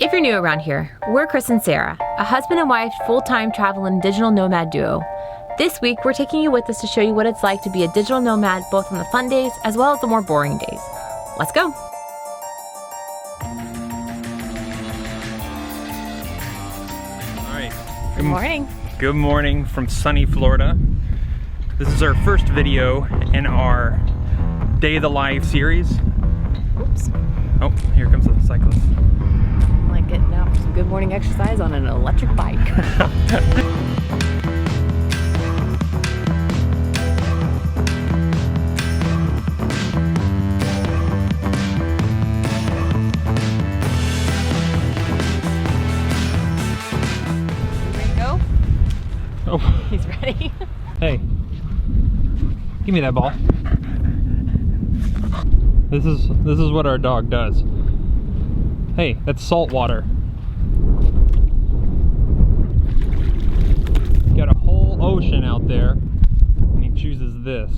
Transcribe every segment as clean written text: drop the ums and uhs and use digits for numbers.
If you're new around here, we're Chris and Sarah, a husband and wife, full-time traveling digital nomad duo. This week, we're taking you with us to show you what it's like to be a digital nomad, both on the fun days as well as the more boring days. Let's go. All right. Good morning. Good morning from sunny Florida. This is our first video in our Day of the Life series. Oops. Oh, here comes the cyclist. I'm like getting out for some good morning exercise on an electric bike. Oh, He's ready. hey, give me that ball. This is what our dog does. Hey, that's salt water. Got a whole ocean out there, and he chooses this.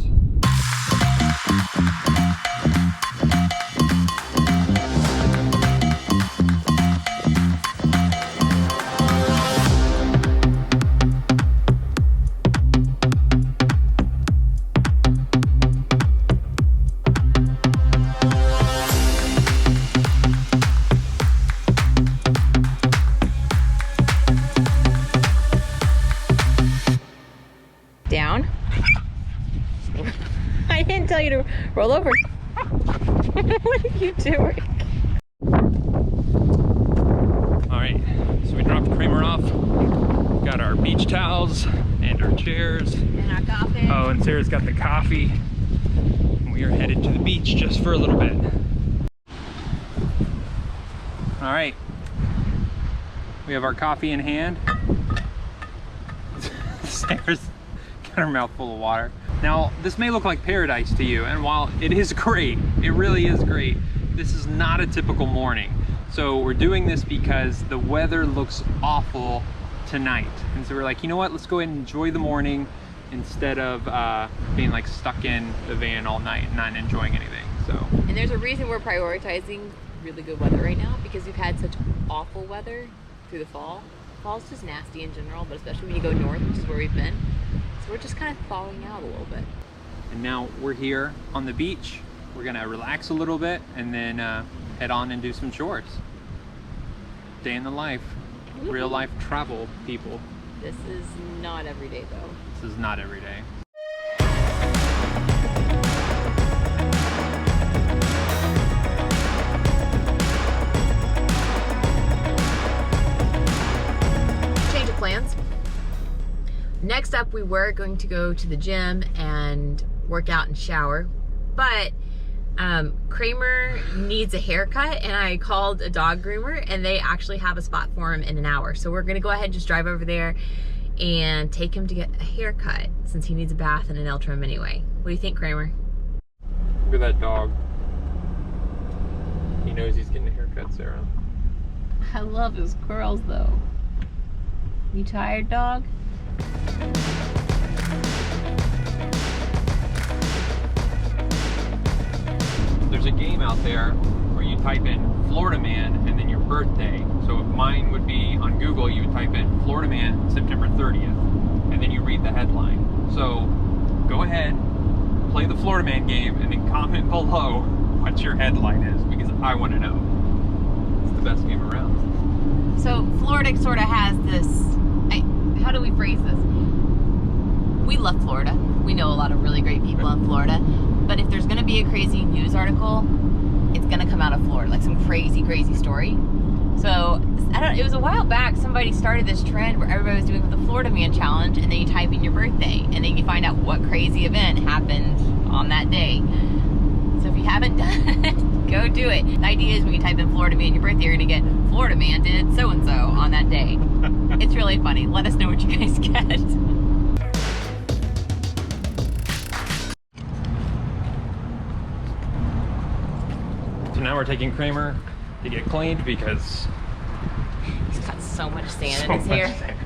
Down. I didn't tell you to roll over. What are you doing? All right, so we dropped Kramer off. Got our beach towels and our chairs. And our coffee. Oh, and Sarah's got the coffee. We are headed to the beach just for a little bit. All right, we have our coffee in hand. Sarah's got her mouth full of water. Now, this may look like paradise to you, and while it is great, it really is great, this is not a typical morning. So we're doing this because the weather looks awful tonight. And so we're like, you know what, let's go ahead and enjoy the morning instead of being like stuck in the van all night and not enjoying anything. So. And there's a reason we're prioritizing really good weather right now, because we've had such awful weather through the fall. Fall's just nasty in general, but especially when you go north, which is where we've been. So we're just kind of thawing out a little bit. And now we're here on the beach. We're gonna relax a little bit and then head on and do some chores. Day in the life, real life travel people. This is not every day though. This is not every day. Change of plans. Next up, we were going to go to the gym and work out and shower, but Kramer needs a haircut, and I called a dog groomer, and they actually have a spot for him in an hour. So we're gonna go ahead and just drive over there and take him to get a haircut, since he needs a bath and a nail trim anyway. What do you think, Kramer? Look at that dog. He knows he's getting a haircut, Sarah. I love his curls though. You tired, dog? There's a game out there where you type in Florida Man and then your birthday. So if mine would be on Google, you would type in Florida Man September 30th, and then you read the headline. So go ahead, play the Florida Man game, and then comment below what your headline is, because I want to know. It's the best game around. So Florida sort of has this, how do we phrase this? We love Florida. We know a lot of really great people in Florida, but if there's gonna be a crazy news article, it's gonna come out of Florida, like some crazy story. So, it was a while back, somebody started this trend where everybody was doing the Florida Man challenge, and then you type in your birthday, and then you find out what crazy event happened on that day. So if you haven't done it, go do it. The idea is when you type in Florida Man your birthday, you're gonna get Florida Man did so-and-so on that day. It's really funny. Let us know what you guys get. So now we're taking Kramer to get cleaned because He's got so much sand in his hair.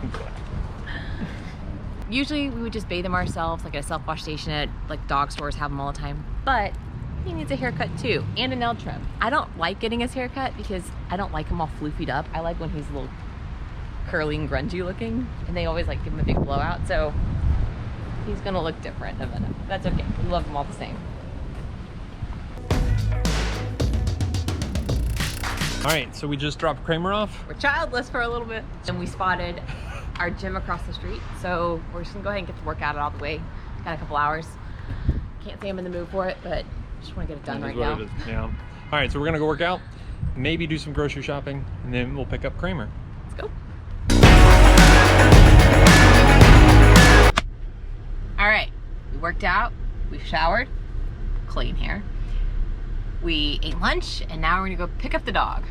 Usually we would just bathe them ourselves, like at a self-wash station at like dog stores have them all the time. But he needs a haircut too, and a nail trim. I don't like getting his haircut because I don't like him all floofied up. I like when he's a little curly and grungy looking, and they always like give him a big blowout, so he's gonna look different. That's okay, we love them all the same. All right, so we just dropped Kramer off. We're childless for a little bit, and we spotted our gym across the street, so we're just gonna go ahead and get the workout out of the way. Got a couple hours. Can't say I'm in the mood for it, but just want to get it done right now. Yeah. All right, so we're gonna go work out, maybe do some grocery shopping, and then we'll pick up Kramer. Let's go. All right, we worked out, we showered, clean hair. We ate lunch, and now we're gonna go pick up the dog.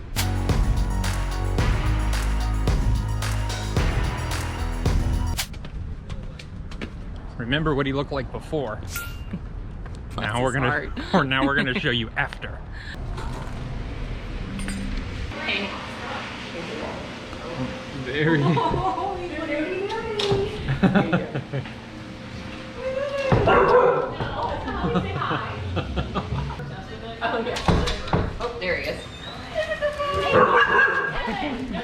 Remember what he looked like before. Now we're gonna show you after. Hey. Very. Oh, there he is.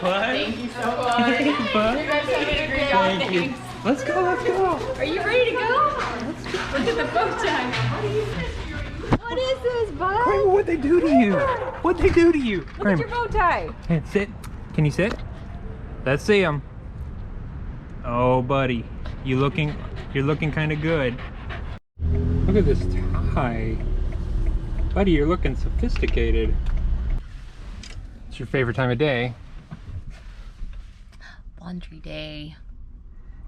Bud? Thank you so much. Hey, bud. You guys have a great job. Thank you. Let's go, let's go. Are you ready to go? Look at the bow tie. What is this, bud? Kramer, what'd they do to you? What'd they do to you? Look Kramer. at your bow tie. Hey, sit. Can you sit? Let's see him. Oh, buddy. You're looking kind of good. Look at this tie. Buddy, you're looking sophisticated. It's your favorite time of day. Laundry day.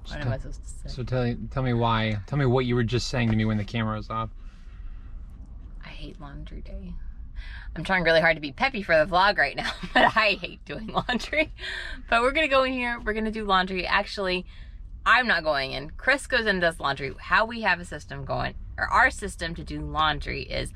What am I supposed to say? So tell me why. Tell me what you were just saying to me when the camera was off. I hate laundry day. I'm trying really hard to be peppy for the vlog right now, but I hate doing laundry. But we're gonna go in here, we're gonna do laundry. Actually, I'm not going in. Chris goes in and does laundry. How we have a system going, or our system to do laundry is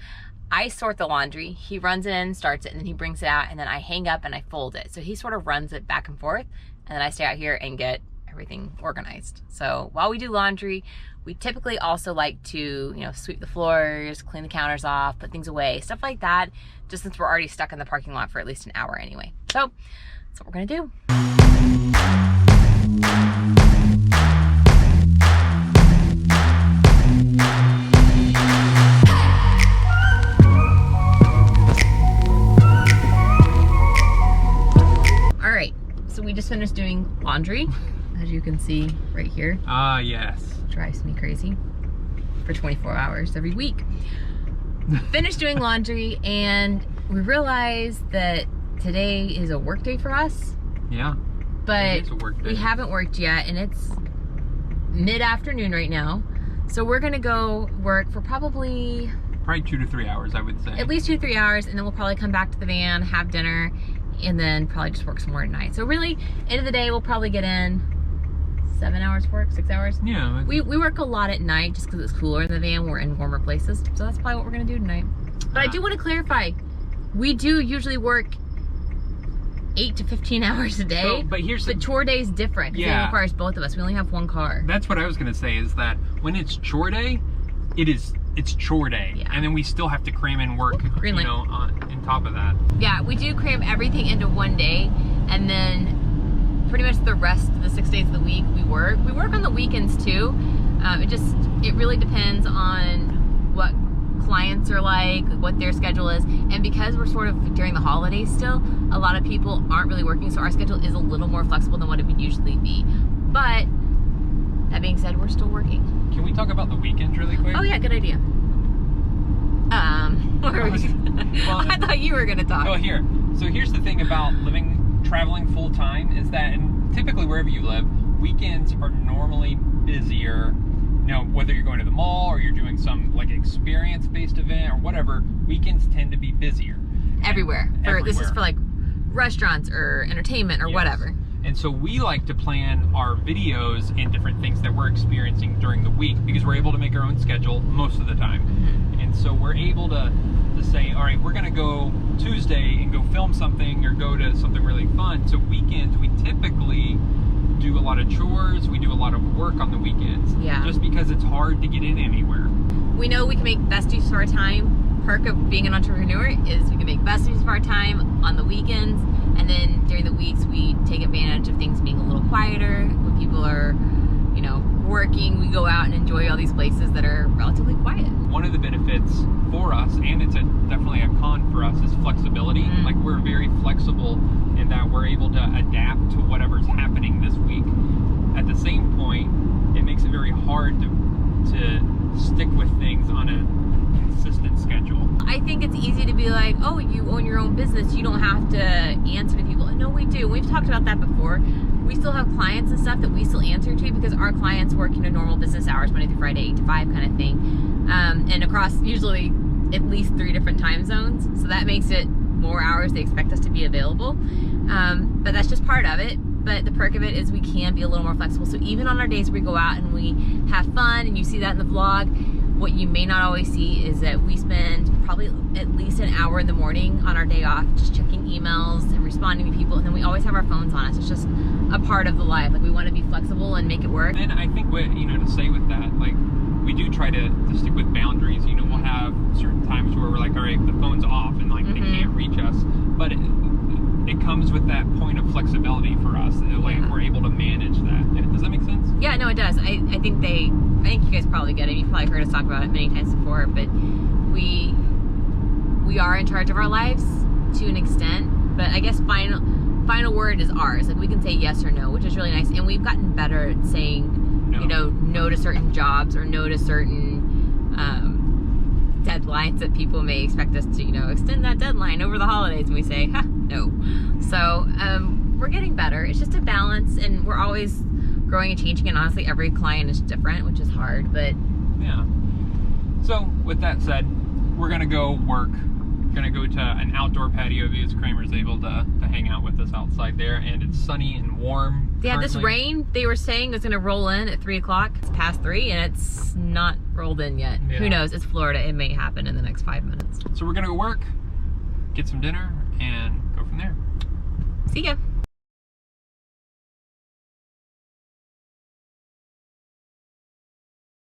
I sort the laundry, he runs it in, starts it, and then he brings it out, and then I hang up and I fold it. So he sort of runs it back and forth, and then I stay out here and get everything organized. So while we do laundry, we typically also like to, sweep the floors, clean the counters off, put things away, stuff like that, just since we're already stuck in the parking lot for at least an hour anyway. So that's what we're gonna do. All right, so we just finished doing laundry, as you can see right here. Ah, yes. Drives me crazy for 24 hours every week. Finished doing laundry, and we realized that today is a work day for us. Yeah. But it's a work day. We haven't worked yet, and it's mid-afternoon right now. So we're gonna go work for probably 2 to 3 hours, I would say. at least 2 to 3 hours, and then we'll probably come back to the van, have dinner, and then probably just work some more at night. So really, end of the day, we'll probably get in 7 hours work, 6 hours. Yeah. We work a lot at night just because it's cooler in the van. We're in warmer places. So that's probably what we're gonna do tonight. But I do want to clarify, we do usually work 8 to 15 hours a day. So, but chore day is different because it requires both of us. We only have one car. That's what I was gonna say, is that when it's chore day, it's chore day. Yeah. And then we still have to cram in work, on top of that. Yeah, we do cram everything into one day, and then pretty much the rest of the 6 days of the week we work. We work on the weekends too. It really depends on what clients are like, what their schedule is, and because we're sort of during the holidays still, a lot of people aren't really working, so our schedule is a little more flexible than what it would usually be. But that being said, we're still working. Can we talk about the weekends really quick? Oh yeah, good idea. What are we? Well, I thought you were gonna talk. Oh, here. So here's the thing about traveling full time is that, and typically wherever you live, weekends are normally busier. Whether you're going to the mall or you're doing some like experience-based event or whatever, weekends tend to be busier. Everywhere. This is for like restaurants or entertainment or whatever. And so we like to plan our videos and different things that we're experiencing during the week because we're able to make our own schedule most of the time. Mm-hmm. And so we're able to say, all right, we're gonna go Tuesday and go film something or go to something really fun. So weekends, we typically do a lot of chores, we do a lot of work on the weekends. Yeah. Just because it's hard to get in anywhere. We know we can make best use of our time perk of being an entrepreneur is we can make best use of our time on the weekends, and then during the weeks we take advantage of things being a little quieter. When people are, you know, working, we go out and enjoy all these places that are relatively quiet. One of the benefits for us, and it's definitely a con for us, is flexibility. Like, we're very flexible in that we're able to adapt to whatever's happening this week. At the same point, it makes it very hard to stick with things on a consistent schedule. I think it's easy to be like, oh, you own your own business, you don't have to answer to people. No, we do. We've talked about that before. We still have clients and stuff that we still answer to because our clients work, you know, normal business hours, Monday through Friday, 8 to 5 kind of thing. And across usually at least 3 different time zones. So that makes it more hours they expect us to be available. But that's just part of it. But the perk of it is we can be a little more flexible. So even on our days we go out and we have fun, and you see that in the vlog, what you may not always see is that we spend probably at least an hour in the morning on our day off just checking emails and responding to people, and then we always have our phones on us. It's just a part of the life. Like, we want to be flexible and make it work. And I think what, you know, to say with that, like, we do try to stick with boundaries. You know, we'll have certain times where we're like, all right, the phone's off and like they can't reach us, but it comes with that point of flexibility for us. Like, we're able to manage that. Does that make sense? Yeah, no, it does. I think you guys probably get it. You've probably heard us talk about it many times before, but we are in charge of our lives to an extent, but I guess final word is ours. Like, we can say yes or no, which is really nice, and we've gotten better at saying you know, no to certain jobs or no to certain deadlines that people may expect us to, you know, extend that deadline over the holidays, and we say, ha, no. So we're getting better. It's just a balance, and we're always growing and changing, and honestly every client is different, which is hard, but yeah. So with that said, we're gonna go work. Gonna go to an outdoor patio view. Kramer's able to hang out with us outside there, and it's sunny and warm. Yeah, currently. this rain they were saying was gonna roll in at 3 o'clock. It's past 3 and it's not rolled in yet. Yeah. Who knows? It's Florida. It may happen in the next 5 minutes. So we're gonna go work, get some dinner, and go from there. See ya.